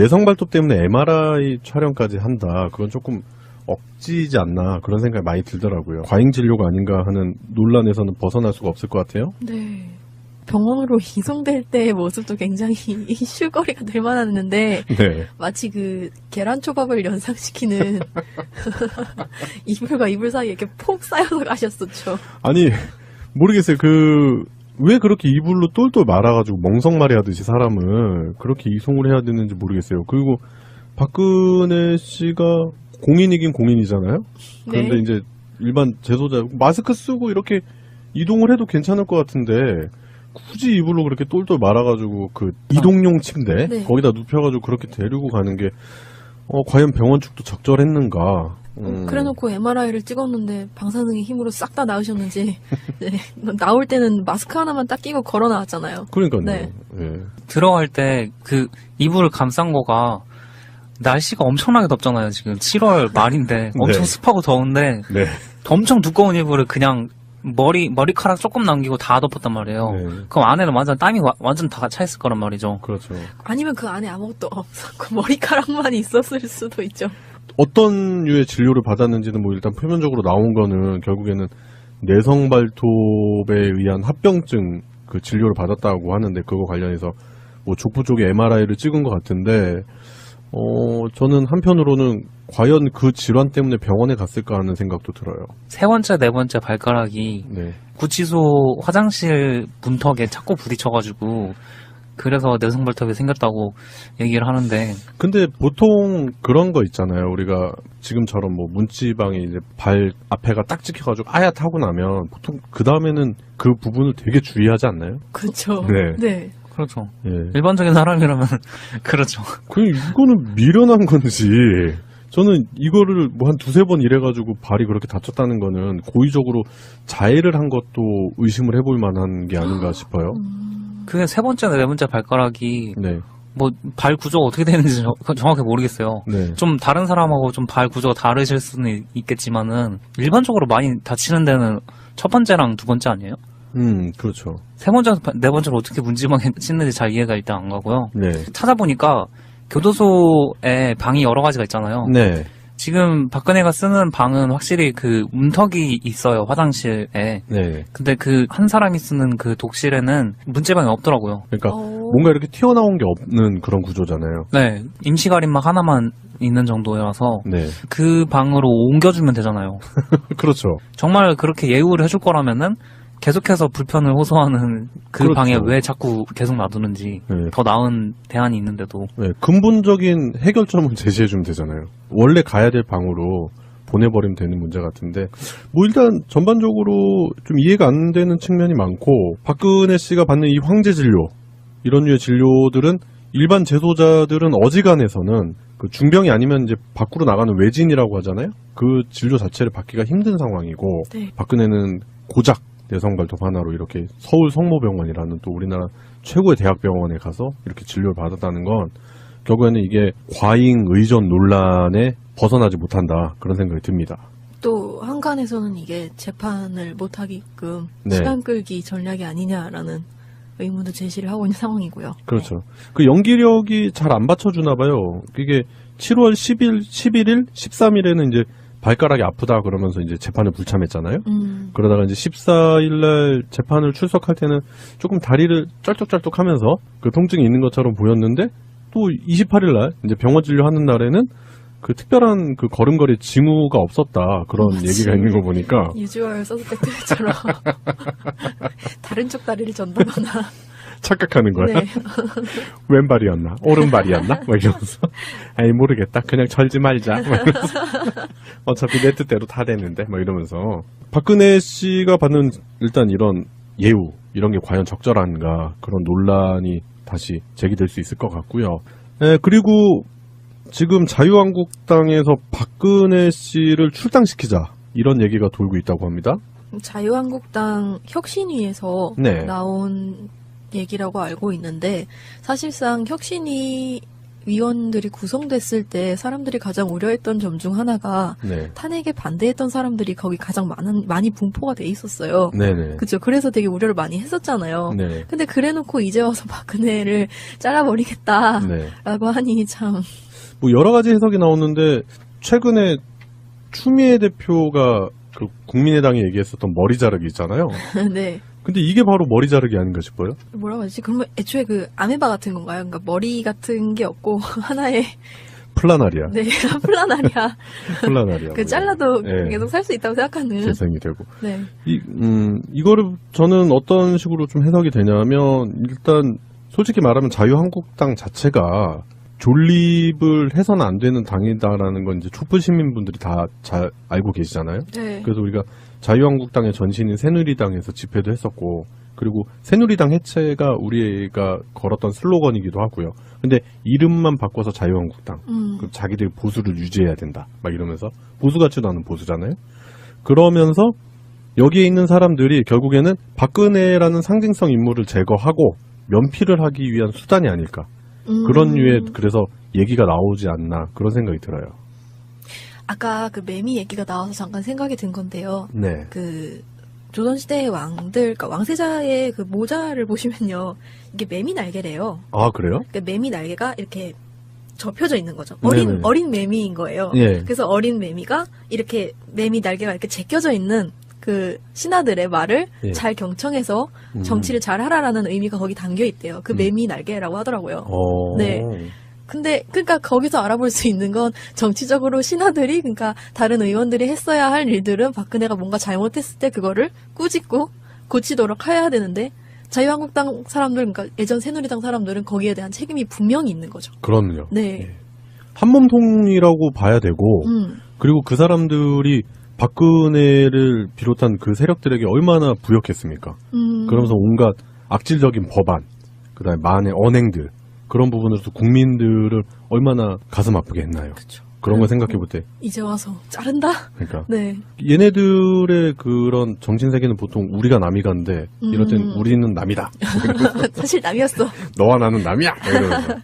내성 발톱 때문에 MRI 촬영까지 한다. 그건 조금 억지지 않나 그런 생각이 많이 들더라고요. 과잉 진료가 아닌가 하는 논란에서는 벗어날 수가 없을 것 같아요. 네. 병원으로 이송될 때의 모습도 굉장히 이슈거리가 될 만했는데 네. 마치 그 계란초밥을 연상시키는 이불과 이불 사이에 이렇게 폭 쌓여서 가셨었죠. 아니 모르겠어요. 왜 그렇게 이불로 똘똘 말아가지고 멍석말이 하듯이 사람을 그렇게 이송을 해야 되는지 모르겠어요. 그리고 박근혜 씨가 공인이긴 공인이잖아요. 그런데 네. 이제 일반 재소자 마스크 쓰고 이렇게 이동을 해도 괜찮을 것 같은데 굳이 이불로 그렇게 똘똘 말아가지고 그 이동용 침대 네. 거기다 눕혀가지고 그렇게 데리고 가는 게 과연 병원 측도 적절했는가? 그래놓고 MRI를 찍었는데 방사능의 힘으로 싹 다 나으셨는지 네. 나올 때는 마스크 하나만 딱 끼고 걸어 나왔잖아요. 그러니까요. 네. 예. 들어갈 때 그 이불을 감싼 거가 날씨가 엄청나게 덥잖아요. 지금 7월 말인데 엄청 네. 습하고 더운데 네. 엄청 두꺼운 이불을 그냥 머리카락 조금 남기고 다 덮었단 말이에요. 네. 그럼 안에는 완전 땀이 완전 다 차 있을 거란 말이죠. 그렇죠. 아니면 그 안에 아무것도 없었고 머리카락만 있었을 수도 있죠. 어떤 류의 진료를 받았는지는 뭐 일단 표면적으로 나온 거는 결국에는 내성 발톱에 의한 합병증 그 진료를 받았다고 하는데 그거 관련해서 뭐 족부 쪽에 MRI를 찍은 것 같은데 저는 한편으로는 과연 그 질환 때문에 병원에 갔을까 하는 생각도 들어요. 세 번째, 네 번째 발가락이 네. 구치소 화장실 문턱에 자꾸 부딪혀가지고 그래서 내성 발톱이 생겼다고 얘기를 하는데 근데 보통 그런 거 있잖아요. 우리가 지금처럼 뭐 문지방에 이제 발 앞에가 딱 찍혀가지고 아얏하고 나면 보통 그 다음에는 그 부분을 되게 주의하지 않나요? 그렇죠. 네. 네. 그렇죠. 예. 일반적인 사람이라면 그렇죠. 그냥 이거는 미련한 건지 저는 이거를 뭐 한 두세 번 이래가지고 발이 그렇게 다쳤다는 거는 고의적으로 자해를 한 것도 의심을 해볼 만한 게 아닌가 싶어요. 그 세 번째나 네 번째 발가락이 네. 뭐 발 구조가 어떻게 되는지 정확히 모르겠어요. 네. 좀 다른 사람하고 좀 발 구조가 다르실 수는 있겠지만은 일반적으로 많이 다치는 데는 첫 번째랑 두 번째 아니에요? 그렇죠. 세 번째, 네 번째로 어떻게 문지방에 씻는지 잘 이해가 일단 안 가고요. 네. 찾아보니까 교도소에 방이 여러 가지가 있잖아요. 네. 지금 박근혜가 쓰는 방은 확실히 그 문턱이 있어요, 화장실에. 네. 근데 그 한 사람이 쓰는 그 독실에는 문지방이 없더라고요. 그러니까 뭔가 이렇게 튀어나온 게 없는 그런 구조잖아요. 네, 임시 가림막 하나만 있는 정도여서 네. 그 방으로 옮겨주면 되잖아요. 그렇죠. 정말 그렇게 예우를 해줄 거라면은 계속해서 불편을 호소하는 그 그렇죠. 방에 왜 자꾸 계속 놔두는지 네. 더 나은 대안이 있는데도 네. 근본적인 해결점을 제시해주면 되잖아요. 원래 가야 될 방으로 보내버리면 되는 문제 같은데 뭐 일단 전반적으로 좀 이해가 안 되는 측면이 많고 박근혜 씨가 받는 이 황제 진료 이런 류의 진료들은 일반 재소자들은 어지간해서는 그 중병이 아니면 이제 밖으로 나가는 외진이라고 하잖아요. 그 진료 자체를 받기가 힘든 상황이고 네. 박근혜는 고작 내성발톱 하나로 이렇게 서울 성모병원이라는 또 우리나라 최고의 대학병원에 가서 이렇게 진료를 받았다는 건 결국에는 이게 과잉 의존 논란에 벗어나지 못한다 그런 생각이 듭니다. 또 한간에서는 이게 재판을 못하게끔 네. 시간 끌기 전략이 아니냐라는 의문도 제시를 하고 있는 상황이고요. 그렇죠. 그 연기력이 잘 안 받쳐주나 봐요. 이게 7월 10일, 11일, 13일에는 이제 발가락이 아프다 그러면서 이제 재판을 불참했잖아요. 그러다가 이제 14일날 재판을 출석할 때는 조금 다리를 쩔뚝쩔뚝 하면서 그 통증이 있는 것처럼 보였는데 또 28일날 이제 병원 진료하는 날에는 그 특별한 그 걸음걸이 징후가 없었다 그런 얘기가 있는 거 보니까 유주얼 서스펙트처럼 다른 쪽 다리를 전담하나. 착각하는 거야. 네. 왼발이었나? 오른발이었나? 막 이러면서 아이 모르겠다. 그냥 절지 말자. 막 이러면서 어차피 내 뜻대로 다 되는데 막 이러면서 박근혜 씨가 받는 일단 이런 예우 이런 게 과연 적절한가 그런 논란이 다시 제기될 수 있을 것 같고요. 그리고 지금 자유한국당에서 박근혜 씨를 출당시키자 이런 얘기가 돌고 있다고 합니다. 자유한국당 혁신위에서 네. 나온 얘기라고 알고 있는데 사실상 혁신위의 위원들이 구성됐을 때 사람들이 가장 우려했던 점 중 하나가 네. 탄핵에 반대했던 사람들이 거기 가장 많이 분포가 돼 있었어요. 네네. 그죠. 그래서 되게 우려를 많이 했었잖아요. 네. 근데 그래놓고 이제 와서 박근혜를 잘라버리겠다라고 네. 하니 참. 뭐 여러 가지 해석이 나오는데 최근에 추미애 대표가 그 국민의당이 얘기했었던 머리 자르기 있잖아요. 네. 근데 이게 바로 머리 자르기 아닌가 싶어요. 뭐라고 하지? 그러면 애초에 그 아메바 같은 건가요? 그러니까 머리 같은 게 없고 하나의 플라나리아. 네 플라나리아. 플라나리아. 그 잘라도 네. 계속 살 수 있다고 생각하는. 재생이 되고. 네. 이거를 저는 어떤 식으로 좀 해석이 되냐면 일단 솔직히 말하면 자유한국당 자체가 존립을 해서는 안 되는 당이다라는 건 이제 촛불 시민분들이 다 잘 알고 계시잖아요. 네. 그래서 우리가 자유한국당의 전신인 새누리당에서 집회도 했었고, 그리고 새누리당 해체가 우리가 걸었던 슬로건이기도 하고요. 근데 이름만 바꿔서 자유한국당. 그럼 자기들 보수를 유지해야 된다. 막 이러면서 보수 같지도 않은 보수잖아요. 그러면서 여기에 있는 사람들이 결국에는 박근혜라는 상징성 인물을 제거하고 면피를 하기 위한 수단이 아닐까. 그런 류의 그래서 얘기가 나오지 않나 그런 생각이 들어요. 아까 그 매미 얘기가 나와서 잠깐 생각이 든 건데요. 네. 그 조선시대의 왕들, 그러니까 왕세자의 그 모자를 보시면요, 이게 매미 날개래요. 아 그래요? 그러니까 매미 날개가 이렇게 접혀져 있는 거죠. 네네. 어린 매미인 거예요. 예. 그래서 어린 매미가 이렇게 매미 날개가 이렇게 제껴져 있는 그 신하들의 말을 예. 잘 경청해서 정치를 잘 하라라는 의미가 거기 담겨 있대요. 그 매미 날개라고 하더라고요. 네. 근데 그러니까 거기서 알아볼 수 있는 건 정치적으로 신하들이 그러니까 다른 의원들이 했어야 할 일들은 박근혜가 뭔가 잘못했을 때 그거를 꾸짖고 고치도록 해야 되는데 자유한국당 사람들 그러니까 예전 새누리당 사람들은 거기에 대한 책임이 분명히 있는 거죠. 그럼요. 네. 예. 한몸통이라고 봐야 되고 그리고 그 사람들이 박근혜를 비롯한 그 세력들에게 얼마나 부역했습니까? 그러면서 온갖 악질적인 법안, 그다음에 만의 언행들 그런 부분으로서 국민들을 얼마나 가슴 아프게 했나요? 그렇죠. 그런 걸 생각해 볼 때, 이제 와서 자른다? 그러니까 네. 얘네들의 그런 정신 세계는 보통 우리가 남이 간데 이럴 땐 우리는 남이다. 사실 남이었어. 너와 나는 남이야. 이러면서.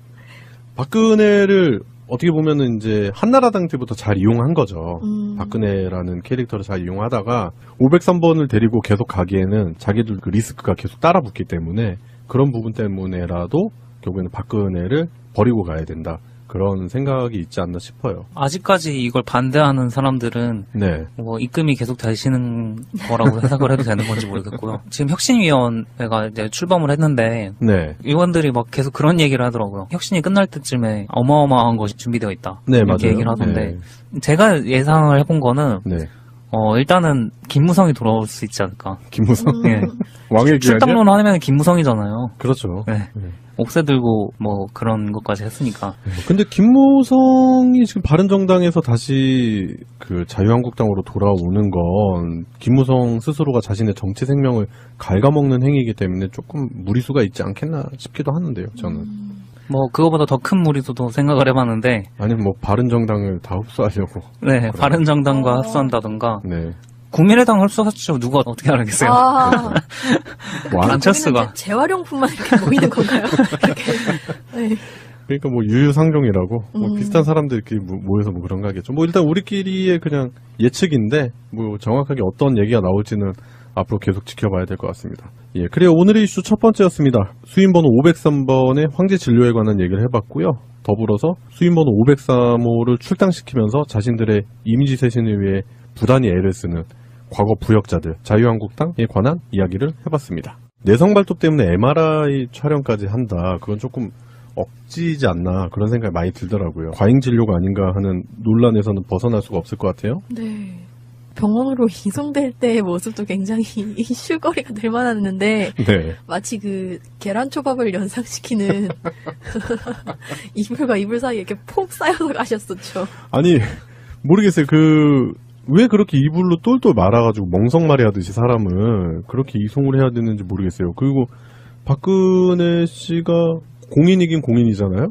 박근혜를 어떻게 보면은 이제 한나라당 때부터 잘 이용한 거죠. 박근혜라는 캐릭터를 잘 이용하다가 503번을 데리고 계속 가기에는 자기들 그 리스크가 계속 따라붙기 때문에 그런 부분 때문에라도 결국에는 박근혜를 버리고 가야 된다. 그런 생각이 있지 않나 싶어요. 아직까지 이걸 반대하는 사람들은 네. 뭐 입금이 계속 되시는 거라고 해석을 해도 되는 건지 모르겠고요. 지금 혁신위원회가 이제 출범을 했는데 네. 의원들이 막 계속 그런 얘기를 하더라고요. 혁신이 끝날 때쯤에 어마어마한 것이 준비되어 있다. 네, 이렇게 맞아요. 얘기를 하던데 네. 제가 예상을 해본 거는 네. 일단은 김무성이 돌아올 수 있지 않을까. 김무성. 예. 왕의 귀환이요? 출당론 하면 김무성이잖아요. 그렇죠. 네. 옥새 들고 뭐 그런 것까지 했으니까. 근데 김무성이 지금 바른정당에서 다시 그 자유한국당으로 돌아오는 건 김무성 스스로가 자신의 정치 생명을 갉아먹는 행위이기 때문에 조금 무리수가 있지 않겠나 싶기도 하는데요, 저는. 뭐 그거보다 더 큰 무리수도 생각을 해봤는데. 아니면 뭐 바른정당을 다 흡수하려고. 네, 바른정당과 흡수한다던가. 네. 국민의당 흡수하죠. 누가 어떻게 알겠어요? 아, 뭐 안철수가. 거기는 재활용품만 이렇게 모이는 건가요? 이렇게. 네. 그러니까 뭐 유유상종이라고 뭐 비슷한 사람들끼리 모여서 뭐 그런 거 하겠죠. 뭐 일단 우리끼리의 그냥 예측인데 뭐 정확하게 어떤 얘기가 나올지는 앞으로 계속 지켜봐야 될 것 같습니다. 예, 그래요. 오늘의 이슈 첫 번째였습니다. 수임번호 503번의 황제 진료에 관한 얘기를 해봤고요. 더불어서 수임번호 503호를 출당시키면서 자신들의 이미지 쇄신을 위해 부단히 애를 쓰는 과거 부역자들 자유한국당에 관한 이야기를 해봤습니다. 내성 발톱 때문에 MRI 촬영까지 한다. 그건 조금 억지지 않나 그런 생각이 많이 들더라고요. 과잉 진료가 아닌가 하는 논란에서는 벗어날 수가 없을 것 같아요. 네. 병원으로 이송될 때의 모습도 굉장히 이슈거리가 될 만했는데 네. 마치 그 계란초밥을 연상시키는 이불과 이불 사이에 이렇게 폭 쌓여서 가셨었죠. 아니 모르겠어요. 왜 그렇게 이불로 똘똘 말아가지고 멍석말이 하듯이 사람을 그렇게 이송을 해야 되는지 모르겠어요. 그리고 박근혜 씨가 공인이긴 공인이잖아요.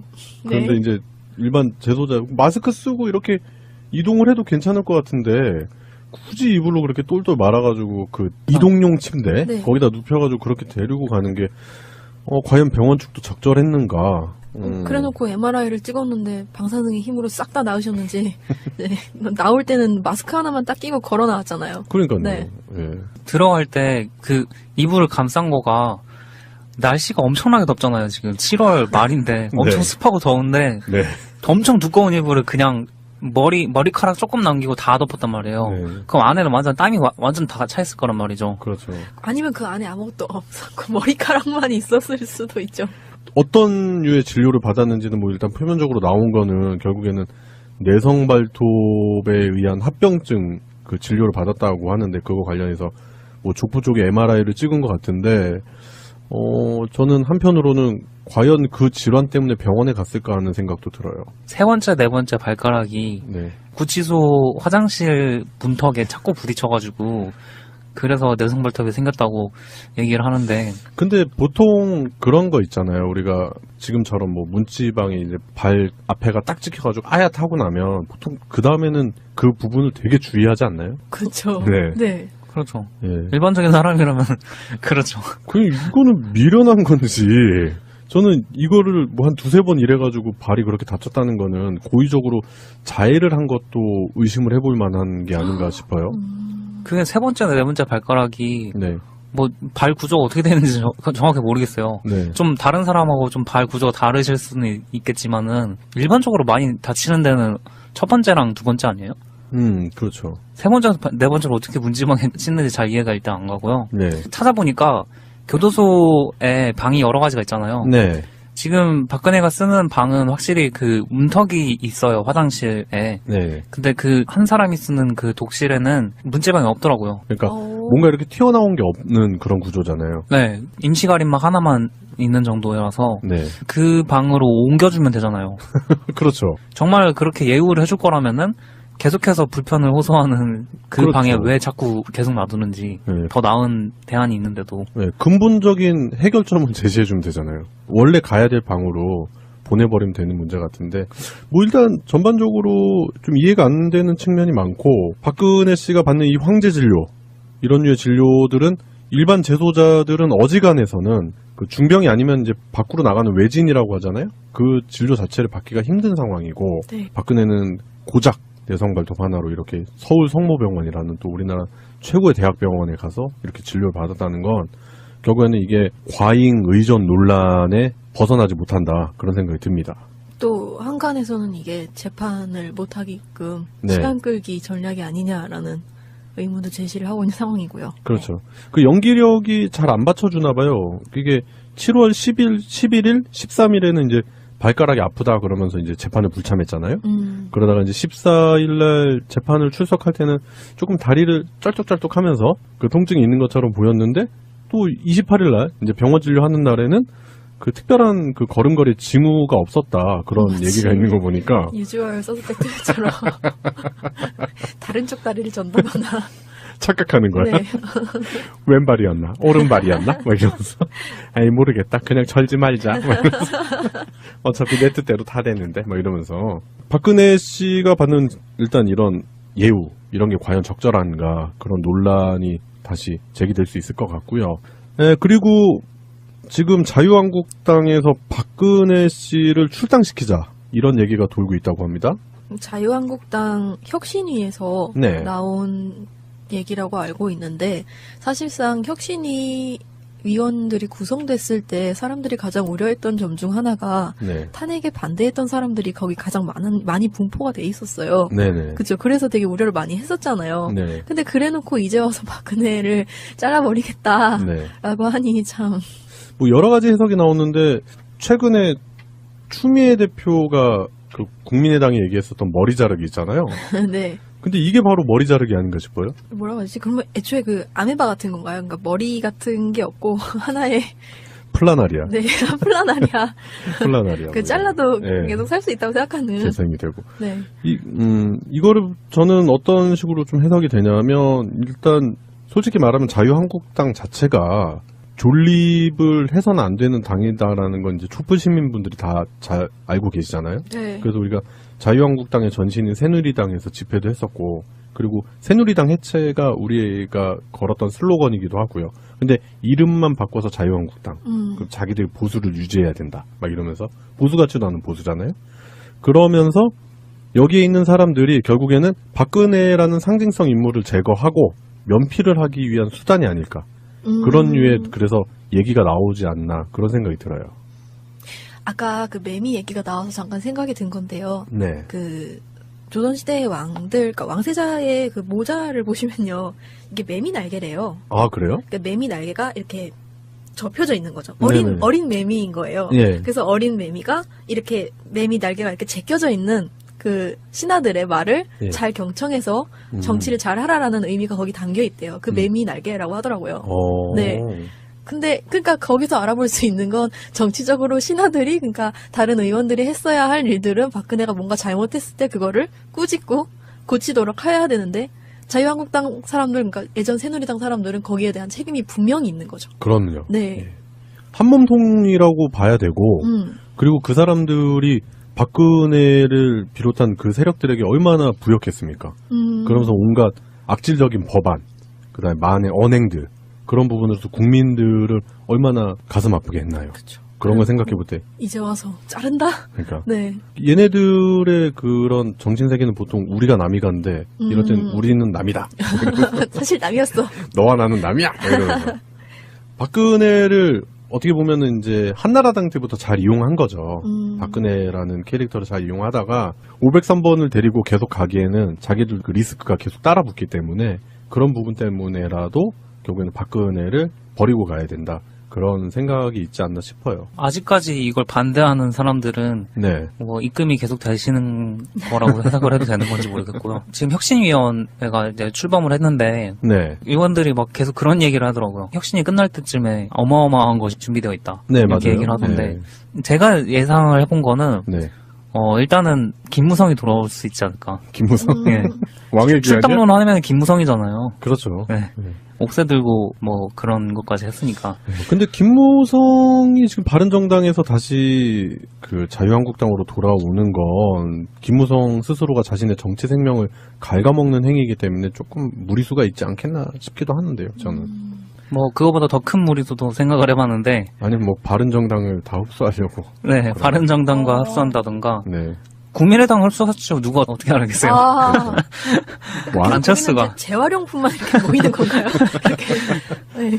그런데 네. 이제 일반 재소자 마스크 쓰고 이렇게 이동을 해도 괜찮을 것 같은데 굳이 이불로 그렇게 똘똘 말아가지고 그 이동용 침대 네. 거기다 눕혀가지고 그렇게 데리고 가는 게 과연 병원 측도 적절했는가 그래놓고 MRI를 찍었는데 방사능의 힘으로 싹 다 나으셨는지 네, 나올 때는 마스크 하나만 딱 끼고 걸어 나왔잖아요. 그러니까요. 네. 예. 들어갈 때 그 이불을 감싼 거가 날씨가 엄청나게 덥잖아요. 지금 7월 말인데 엄청 네. 습하고 더운데 네. 엄청 두꺼운 이불을 그냥 머리카락 조금 남기고 다 덮었단 말이에요. 네. 그럼 안에는 완전 땀이 완전 다 차 있을 거란 말이죠. 그렇죠. 아니면 그 안에 아무것도 없었고 머리카락만 있었을 수도 있죠. 어떤 류의 진료를 받았는지는 뭐 일단 표면적으로 나온 거는 결국에는 내성 발톱에 의한 합병증 그 진료를 받았다고 하는데 그거 관련해서 뭐 족부 쪽에 MRI를 찍은 것 같은데 저는 한편으로는 과연 그 질환 때문에 병원에 갔을까 하는 생각도 들어요. 세 번째, 네 번째 발가락이 네. 구치소 화장실 문턱에 자꾸 부딪혀가지고 그래서 내성발톱이 생겼다고 얘기를 하는데 근데 보통 그런 거 있잖아요. 우리가 지금처럼 뭐 문지방에 이제 발 앞에가 딱 찍혀가지고 아얏하고 나면 보통 그 다음에는 그 부분을 되게 주의하지 않나요? 그렇죠. 네. 네. 그렇죠. 예. 일반적인 사람이라면 그렇죠. 그냥 이거는 미련한 건지 저는 이거를 뭐 한 두세 번 이래가지고 발이 그렇게 다쳤다는 거는 고의적으로 자해를 한 것도 의심을 해볼 만한 게 아닌가 싶어요. 그게 세 번째나 네 번째 발가락이 네. 뭐 발 구조가 어떻게 되는지 정확히 모르겠어요. 네. 좀 다른 사람하고 좀 발 구조가 다르실 수는 있겠지만은 일반적으로 많이 다치는 데는 첫 번째랑 두 번째 아니에요? 그렇죠. 세 번째, 네 번째로 어떻게 문지방에 찢는지 잘 이해가 일단 안 가고요. 네. 찾아보니까 교도소에 방이 여러 가지가 있잖아요. 네. 지금 박근혜가 쓰는 방은 확실히 그 문턱이 있어요, 화장실에. 네. 근데 그 한 사람이 쓰는 그 독실에는 문지방이 없더라고요. 그러니까 뭔가 이렇게 튀어나온 게 없는 그런 구조잖아요. 네, 임시 가림막 하나만 있는 정도라서 네. 그 방으로 옮겨주면 되잖아요. 그렇죠. 정말 그렇게 예우를 해줄 거라면은 계속해서 불편을 호소하는 그 그렇죠. 방에 왜 자꾸 계속 놔두는지 네. 더 나은 대안이 있는데도 네. 근본적인 해결점은 제시해주면 되잖아요. 원래 가야 될 방으로 보내버리면 되는 문제 같은데 뭐 일단 전반적으로 좀 이해가 안 되는 측면이 많고 박근혜 씨가 받는 이 황제 진료 이런 류의 진료들은 일반 재소자들은 어지간해서는 그 중병이 아니면 이제 밖으로 나가는 외진이라고 하잖아요. 그 진료 자체를 받기가 힘든 상황이고 네. 박근혜는 고작 내성발톱 하나로 이렇게 서울 성모병원이라는 또 우리나라 최고의 대학병원에 가서 이렇게 진료를 받았다는 건 결국에는 이게 과잉 의존 논란에 벗어나지 못한다 그런 생각이 듭니다. 또 한간에서는 이게 재판을 못하게끔 네. 시간 끌기 전략이 아니냐라는 의문도 제시를 하고 있는 상황이고요. 그렇죠. 그 연기력이 잘 안 받쳐주나 봐요. 이게 7월 10일, 11일, 13일에는 이제 발가락이 아프다 그러면서 이제 재판을 불참했잖아요. 그러다가 이제 14일날 재판을 출석할 때는 조금 다리를 쩔뚝쩔뚝 하면서 그 통증이 있는 것처럼 보였는데 또 28일날 이제 병원 진료하는 날에는 그 특별한 그 걸음걸이 징후가 없었다 그런 맞지. 얘기가 있는 거 보니까 유주얼 서스펙트처럼 다른 쪽 다리를 전다거나 착각하는 거야. 네. 왼발이었나? 오른발이었나? 막 이러면서 아이 모르겠다. 그냥 절지 말자. 막 이러면서 어차피 내 뜻대로 다 되는데 막 이러면서 박근혜 씨가 받는 일단 이런 예우 이런 게 과연 적절한가 그런 논란이 다시 제기될 수 있을 것 같고요. 그리고 지금 자유한국당에서 박근혜 씨를 출당시키자 이런 얘기가 돌고 있다고 합니다. 자유한국당 혁신위에서 네. 나온 얘기라고 알고 있는데 사실상 혁신위 위원들이 구성됐을 때 사람들이 가장 우려했던 점 중 하나가 네. 탄핵에 반대했던 사람들이 거기 가장 많이 분포가 돼 있었어요. 네네. 그죠? 그래서 되게 우려를 많이 했었잖아요. 네. 근데 그래놓고 이제 와서 박근혜를 잘라버리겠다라고 네. 하니 참 뭐 여러 가지 해석이 나오는데 최근에 추미애 대표가 그 국민의당이 얘기했었던 머리 자르기 있잖아요. 네. 근데 이게 바로 머리 자르기 아닌가 싶어요. 뭐라고 하지? 그러면 애초에 그 아메바 같은 건가요? 그러니까 머리 같은 게 없고 하나의 플라나리아. 네 플라나리아 플라나리아. 그 잘라도 네. 계속 살 수 있다고 생각하는 재생이 되고. 네. 이거를 저는 어떤 식으로 좀 해석이 되냐면 일단 솔직히 말하면 자유한국당 자체가 존립을 해서는 안 되는 당이다라는 건 이제 촛불 시민분들이 다 잘 알고 계시잖아요. 네. 그래서 우리가 자유한국당의 전신인 새누리당에서 집회도 했었고, 그리고 새누리당 해체가 우리가 걸었던 슬로건이기도 하고요. 근데 이름만 바꿔서 자유한국당. 그럼 자기들 보수를 유지해야 된다. 막 이러면서 보수 같지도 않은 보수잖아요. 그러면서 여기에 있는 사람들이 결국에는 박근혜라는 상징성 인물을 제거하고 면피를 하기 위한 수단이 아닐까. 그런 류의 그래서 얘기가 나오지 않나 그런 생각이 들어요. 아까 그 매미 얘기가 나와서 잠깐 생각이 든 건데요. 네. 그 조선시대의 왕들, 그러니까 왕세자의 그 모자를 보시면요, 이게 매미 날개래요. 아, 그래요? 그러니까 매미 날개가 이렇게 접혀져 있는 거죠. 네네. 어린 매미인 거예요. 예. 그래서 어린 매미가 이렇게 매미 날개가 이렇게 제껴져 있는 그 신하들의 말을 예. 잘 경청해서 정치를 잘 하라라는 의미가 거기 담겨 있대요. 그 매미 날개라고 하더라고요. 네. 근데 그러니까 거기서 알아볼 수 있는 건 정치적으로 신하들이, 그러니까 다른 의원들이 했어야 할 일들은 박근혜가 뭔가 잘못했을 때 그거를 꾸짖고 고치도록 해야 되는데, 자유한국당 사람들, 그러니까 예전 새누리당 사람들은 거기에 대한 책임이 분명히 있는 거죠. 그럼요. 네. 예. 한몸통이라고 봐야 되고, 그리고 그 사람들이 박근혜를 비롯한 그 세력들에게 얼마나 부역했습니까? 그러면서 온갖 악질적인 법안, 그다음에 많은 언행들, 그런 부분에서 국민들을 얼마나 가슴 아프게 했나요? 그렇죠. 그런 걸 생각해 볼 때. 이제 와서 자른다? 그러니까. 네. 얘네들의 그런 정신 세계는 보통 우리가 남이 간데, 이럴 땐 우리는 남이다. 사실 남이었어. 너와 나는 남이야! 이러면서. 박근혜를 어떻게 보면은 이제 한나라당 때부터 잘 이용한 거죠. 박근혜라는 캐릭터를 잘 이용하다가 503번을 데리고 계속 가기에는 자기들 그 리스크가 계속 따라붙기 때문에 그런 부분 때문에라도 결국에는 박근혜를 버리고 가야 된다. 그런 생각이 있지 않나 싶어요. 아직까지 이걸 반대하는 사람들은 네. 뭐 입금이 계속 되시는 거라고 해석을 해도 되는 건지 모르겠고요. 지금 혁신위원회가 이제 출범을 했는데 네. 의원들이 막 계속 그런 얘기를 하더라고요. 혁신이 끝날 때쯤에 어마어마한 것이 준비되어 있다. 네, 이렇게 맞아요. 얘기를 하던데 네. 제가 예상을 해본 거는 네. 일단은 김무성이 돌아올 수 있지 않을까. 김무성. 예. 왕의 귀환이야? 출당론 하면 김무성이잖아요. 그렇죠. 네. 네. 옥새 들고 뭐 그런 것까지 했으니까. 근데 김무성이 지금 바른정당에서 다시 그 자유한국당으로 돌아오는 건 김무성 스스로가 자신의 정치 생명을 갉아먹는 행위이기 때문에 조금 무리수가 있지 않겠나 싶기도 하는데요, 저는. 뭐 그거보다 더 큰 무리수도 생각을 해봤는데. 아니면 뭐 바른정당을 다 흡수하려고. 네, 바른정당과 합수한다던가. 네. 국민의당 흡수하시죠. 누가 어떻게 알겠어요? 뭐 안철수가. 재활용품만 이렇게 모이는 건가요? 이렇게. 네.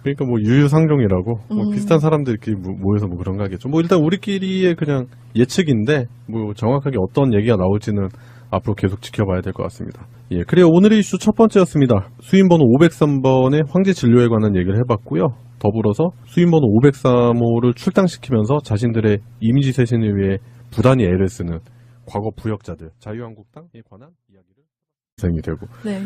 그러니까 뭐 유유상종이라고 뭐 비슷한 사람들이 이렇게 모여서 뭐 그런 거 하겠죠. 뭐 일단 우리끼리의 그냥 예측인데 뭐 정확하게 어떤 얘기가 나올지는 앞으로 계속 지켜봐야 될 것 같습니다. 예, 그래요. 오늘의 이슈 첫 번째였습니다. 수임번호 503번의 황제 진료에 관한 얘기를 해봤고요. 더불어서 수임번호 503호를 출당시키면서 자신들의 이미지 쇄신을 위해 부단히 애를 쓰는 과거 부역자들, 자유한국당에 관한 이야기를 진행이 되고. 네.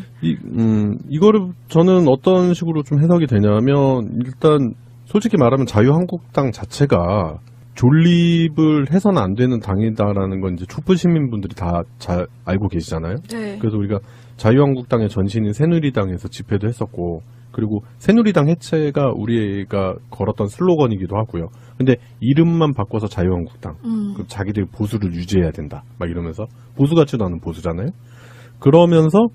이거를 저는 어떤 식으로 좀 해석이 되냐면, 일단 솔직히 말하면 자유한국당 자체가 존립을 해서는 안 되는 당이다라는 건 이제 촛불 시민분들이 다 잘 알고 계시잖아요. 네. 그래서 우리가 자유한국당의 전신인 새누리당에서 집회도 했었고, 그리고 새누리당 해체가 우리가 걸었던 슬로건이기도 하고요. 근데 이름만 바꿔서 자유한국당. 그럼 자기들 보수를 유지해야 된다. 막 이러면서 보수 같지도 않은 보수잖아요. 그러면서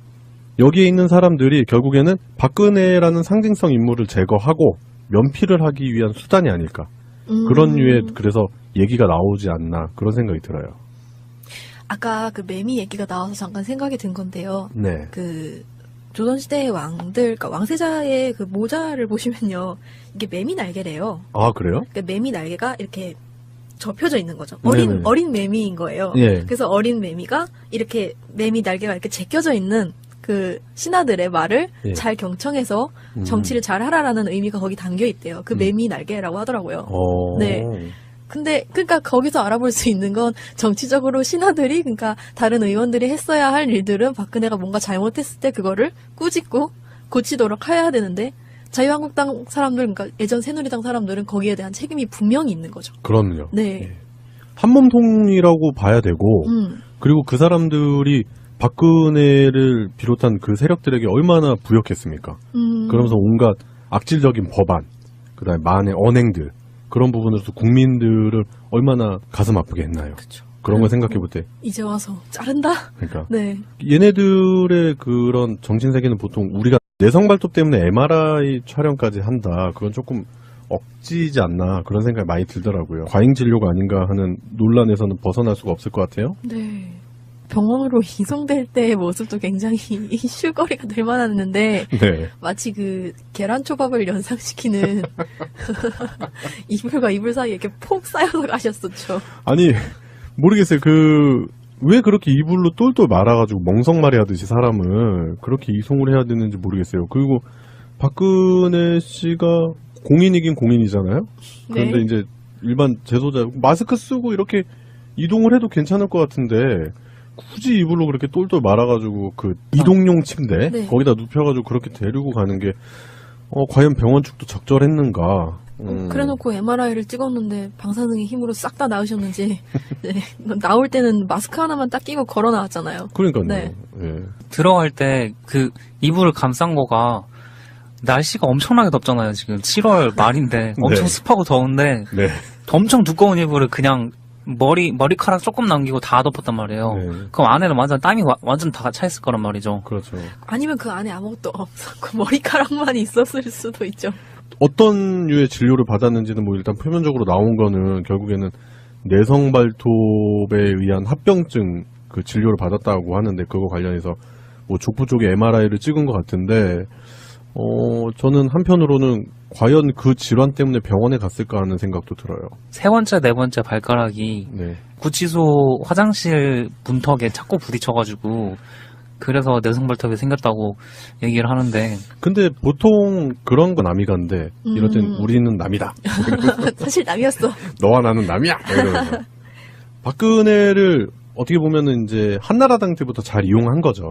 여기에 있는 사람들이 결국에는 박근혜라는 상징성 인물을 제거하고 면피를 하기 위한 수단이 아닐까. 그런 류의 그래서 얘기가 나오지 않나 그런 생각이 들어요. 아까 그 매미 얘기가 나와서 잠깐 생각이 든 건데요. 네. 그 조선시대의 왕들, 그러니까 왕세자의 그 모자를 보시면요, 이게 매미 날개래요. 아, 그래요? 그러니까 매미 날개가 이렇게 접혀져 있는 거죠. 네네. 어린 매미인 거예요. 예. 그래서 어린 매미가 이렇게 매미 날개가 이렇게 제껴져 있는 그 신하들의 말을 예. 잘 경청해서 정치를 잘 하라라는 의미가 거기 담겨 있대요. 그 매미 날개라고 하더라고요. 네. 근데 그러니까 거기서 알아볼 수 있는 건 정치적으로 신하들이, 그러니까 다른 의원들이 했어야 할 일들은 박근혜가 뭔가 잘못했을 때 그거를 꾸짖고 고치도록 해야 되는데, 자유한국당 사람들, 그러니까 예전 새누리당 사람들은 거기에 대한 책임이 분명히 있는 거죠. 그럼요. 네. 예. 한몸통이라고 봐야 되고, 그리고 그 사람들이 박근혜를 비롯한 그 세력들에게 얼마나 부역했습니까? 그러면서 온갖 악질적인 법안, 그다음에 만의 언행들 그런 부분으로서 국민들을 얼마나 가슴 아프게 했나요? 그쵸. 그런 걸 생각해 볼 때. 이제 와서 자른다? 그러니까 네. 얘네들의 그런 정신 세계는 보통 우리가 내성 발톱 때문에 MRI 촬영까지 한다. 그건 조금 억지지 않나 그런 생각이 많이 들더라고요. 과잉 진료가 아닌가 하는 논란에서는 벗어날 수가 없을 것 같아요. 네. 병원으로 이송될 때의 모습도 굉장히 이슈거리가 될 만했는데 네. 마치 그 계란초밥을 연상시키는 이불과 이불 사이에 이렇게 폭 쌓여서 가셨었죠. 아니 모르겠어요. 왜 그렇게 이불로 똘똘 말아가지고 멍석말이 하듯이 사람을 그렇게 이송을 해야 되는지 모르겠어요. 그리고 박근혜 씨가 공인이긴 공인이잖아요. 그런데 네. 이제 일반 재소자 마스크 쓰고 이렇게 이동을 해도 괜찮을 것 같은데 굳이 이불로 그렇게 똘똘 말아가지고 그 이동용 침대 네. 거기다 눕혀가지고 그렇게 데리고 가는 게 과연 병원 측도 적절했는가? 그래놓고 MRI를 찍었는데 방사능의 힘으로 싹 다 나으셨는지 네. 나올 때는 마스크 하나만 딱 끼고 걸어 나왔잖아요. 그러니까요. 네. 예. 들어갈 때 그 이불을 감싼 거가 날씨가 엄청나게 덥잖아요. 지금 7월 말인데 엄청 네. 습하고 더운데 네. 엄청 두꺼운 이불을 그냥 머리카락 조금 남기고 다 덮었단 말이에요. 네. 그럼 안에는 완전 땀이 완전 다 차 있을 거란 말이죠. 그렇죠. 아니면 그 안에 아무것도 없었고 머리카락만 있었을 수도 있죠. 어떤 류의 진료를 받았는지는 뭐 일단 표면적으로 나온 거는 결국에는 내성 발톱에 의한 합병증 그 진료를 받았다고 하는데 그거 관련해서 뭐 족부 쪽에 MRI를 찍은 것 같은데 저는 한편으로는 과연 그 질환 때문에 병원에 갔을까 하는 생각도 들어요. 세 번째, 네 번째 발가락이 네. 구치소 화장실 문턱에 자꾸 부딪혀가지고 그래서 내성발톱이 생겼다고 얘기를 하는데 근데 보통 그런 건 남이간데 이럴 땐 우리는 남이다. 사실 남이었어. 너와 나는 남이야. 이러면서. 박근혜를 어떻게 보면은 이제 한나라당 때부터 잘 이용한 거죠.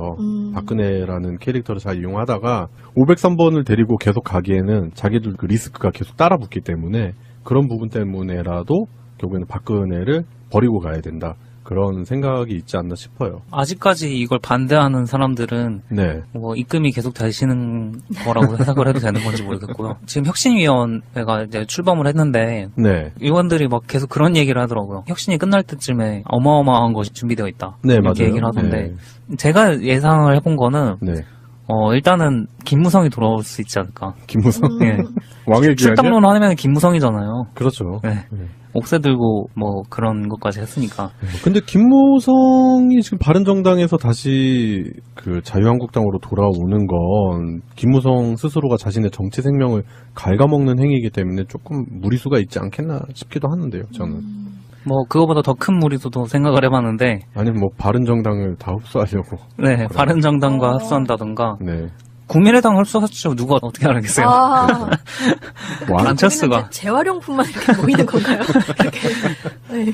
박근혜라는 캐릭터를 잘 이용하다가 503번을 데리고 계속 가기에는 자기들 그 리스크가 계속 따라붙기 때문에 그런 부분 때문에라도 결국에는 박근혜를 버리고 가야 된다. 그런 생각이 있지 않나 싶어요. 아직까지 이걸 반대하는 사람들은 네. 뭐 입금이 계속 되시는 거라고 해석을 해도 되는 건지 모르겠고요. 지금 혁신위원회가 이제 출범을 했는데 네. 의원들이 막 계속 그런 얘기를 하더라고요. 혁신이 끝날 때쯤에 어마어마한 것이 준비되어 있다. 네, 이렇게 맞아요. 얘기를 하던데 제가 예상을 해본 거는 네. 일단은 김무성이 돌아올 수 있지 않을까. 김무성. 예. 왕의 귀환이요? 출당론 하면 김무성이잖아요. 그렇죠. 네. 옥새 들고 뭐 그런 것까지 했으니까. 근데 김무성이 지금 바른정당에서 다시 그 자유한국당으로 돌아오는 건 김무성 스스로가 자신의 정치 생명을 갉아먹는 행위이기 때문에 조금 무리수가 있지 않겠나 싶기도 하는데요, 저는. 뭐 그거보다 더 큰 무리수도 생각을 해봤는데 아니면 뭐 바른정당을 다 흡수하려고. 네, 바른정당과 합수한다던가 네. 국민의당 흡수하죠. 누가 어떻게 알겠어요? 아, 안철수가 재활용품만 이렇게 모이는 건가요? 이렇게. 네.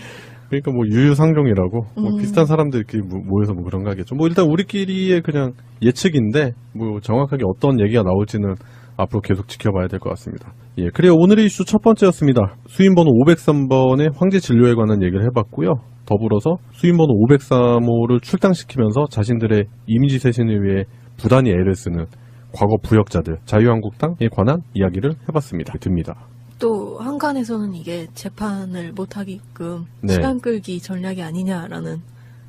그러니까 뭐 유유상종이라고 뭐 비슷한 사람들끼리 모여서 뭐 그런 거 하겠죠. 뭐 일단 우리끼리의 그냥 예측인데 뭐 정확하게 어떤 얘기가 나올지는 앞으로 계속 지켜봐야 될 것 같습니다. 예, 그래요. 오늘의 이슈 첫 번째였습니다. 수임번호 503번의 황제 진료에 관한 얘기를 해봤고요. 더불어서 수임번호 503호를 출당시키면서 자신들의 이미지 쇄신을 위해 부단히 애를 쓰는 과거 부역자들 자유한국당에 관한 이야기를 해봤습니다. 듭니다. 또 한간에서는 이게 재판을 못하게끔 네. 시간 끌기 전략이 아니냐라는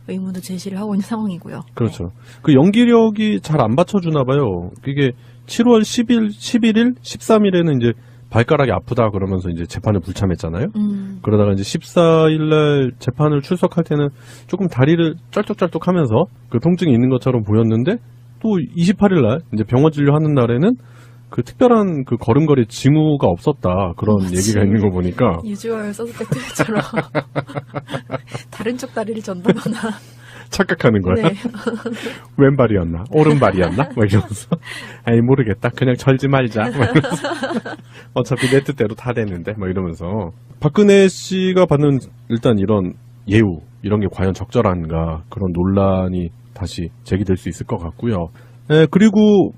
의문도 제시를 하고 있는 상황이고요. 그렇죠. 그 연기력이 잘 안 받쳐주나 봐요. 그게 7월 10일, 11일, 13일에는 이제 발가락이 아프다 그러면서 이제 재판을 불참했잖아요. 그러다가 이제 14일날 재판을 출석할 때는 조금 다리를 쩔뚝쩔뚝 하면서 그 통증이 있는 것처럼 보였는데 또 28일날 이제 병원 진료하는 날에는 그 특별한 그 걸음걸이 징후가 없었다. 그런 얘기가 있는 거 보니까. 유주얼 서스펙트처럼 다른 쪽 다리를 전다거나. 착각하는 거야. 네. 왼발이었나? 오른발이었나? 막 이러면서. 아니, 모르겠다. 그냥 절지 말자. 막 이러면서. 어차피 내 뜻대로 다 되는데. 막 이러면서. 박근혜 씨가 받는 일단 이런 예우, 이런 게 과연 적절한가. 그런 논란이 다시 제기될 수 있을 것 같고요. 네, 그리고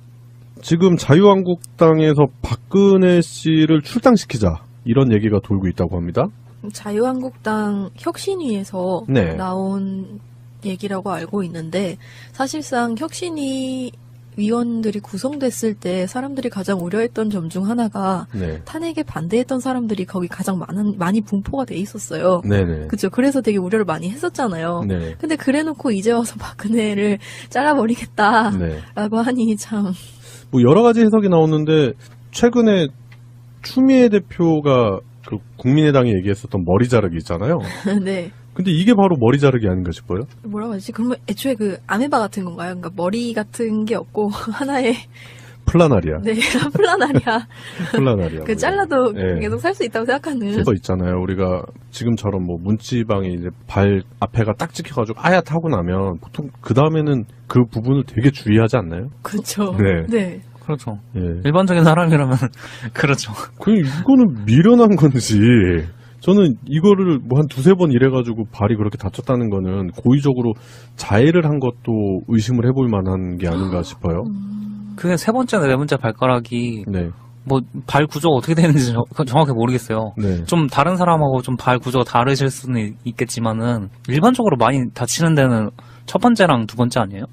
지금 자유한국당에서 박근혜 씨를 출당시키자. 이런 얘기가 돌고 있다고 합니다. 자유한국당 혁신위에서 네. 나온 얘기라고 알고 있는데 사실상 혁신위 위원들이 구성됐을 때 사람들이 가장 우려했던 점 중 하나가 네. 탄핵에 반대했던 사람들이 거기 가장 많이 분포가 돼 있었어요. 네네. 그죠. 그래서 되게 우려를 많이 했었잖아요. 네. 근데 그래놓고 이제 와서 박근혜를 잘라버리겠다라고 네. 하니 참. 뭐 여러 가지 해석이 나오는데 최근에 추미애 대표가 그 국민의당이 얘기했었던 머리 자르기 있잖아요. 네. 근데 이게 바로 머리 자르기 아닌가 싶어요. 뭐라고 하지? 그러면 애초에 그 아메바 같은 건가요? 그러니까 머리 같은 게 없고 하나의 플라나리아. 네 플라나리아. 플라나리아. 그 잘라도 네. 계속 살 수 있다고 생각하는. 그거 있잖아요. 우리가 지금처럼 뭐 문지방이 이제 발 앞에가 딱 찍혀가지고 하얗다고 나면 보통 그 다음에는 그 부분을 되게 주의하지 않나요? 그렇죠. 네. 네. 그렇죠. 예. 일반적인 사람이라면 그렇죠. 그 이거는 미련한 건지. 저는 이거를 뭐 한 두세 번 이래가지고 발이 그렇게 다쳤다는 거는 고의적으로 자해를 한 것도 의심을 해볼 만한 게 아닌가 싶어요. 그게 세 번째나 네 번째 발가락이 네. 뭐 발 구조가 어떻게 되는지 정확히 모르겠어요. 네. 좀 다른 사람하고 좀 발 구조가 다르실 수는 있겠지만은 일반적으로 많이 다치는 데는 첫 번째랑 두 번째 아니에요?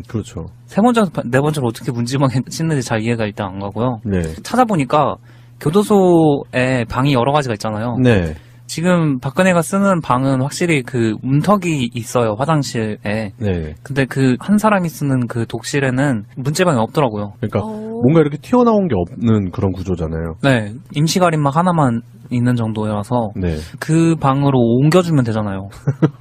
그렇죠. 세 번째, 네 번째로 어떻게 문지방에 씻는지 잘 이해가 일단 안 가고요. 네. 찾아보니까 교도소에 방이 여러 가지가 있잖아요. 네. 지금 박근혜가 쓰는 방은 확실히 그 문턱이 있어요, 화장실에. 네. 근데 그 한 사람이 쓰는 그 독실에는 문지방이 없더라고요. 그러니까 뭔가 이렇게 튀어나온 게 없는 그런 구조잖아요. 네, 임시 가림막 하나만 있는 정도여서 네. 그 방으로 옮겨주면 되잖아요.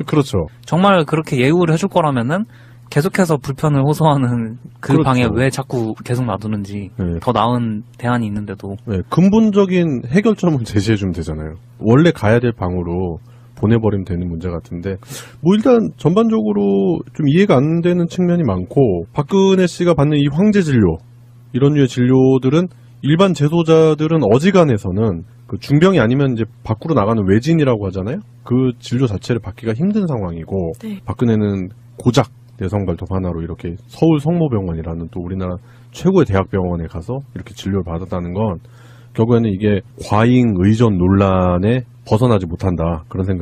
그렇죠. 정말 그렇게 예우를 해줄 거라면은 계속해서 불편을 호소하는 그 그렇죠. 방에 왜 자꾸 계속 놔두는지 네. 더 나은 대안이 있는데도 네, 근본적인 해결점을 제시해주면 되잖아요. 원래 가야 될 방으로 보내버리면 되는 문제 같은데, 뭐 일단 전반적으로 좀 이해가 안 되는 측면이 많고, 박근혜 씨가 받는 이 황제 진료, 이런 류의 진료들은 일반 재소자들은 어지간해서는 그 중병이 아니면 이제 밖으로 나가는 외진이라고 하잖아요. 그 진료 자체를 받기가 힘든 상황이고, 네. 박근혜는 고작 내성발톱 하나로 이렇게 서울 성모병원이라는 또 우리나라 최고의 대학병원에 가서 이렇게 진료를 받았다는 건 결국에는 이게 과잉 의존 논란에 벗어나지 못한다, 그런 생각이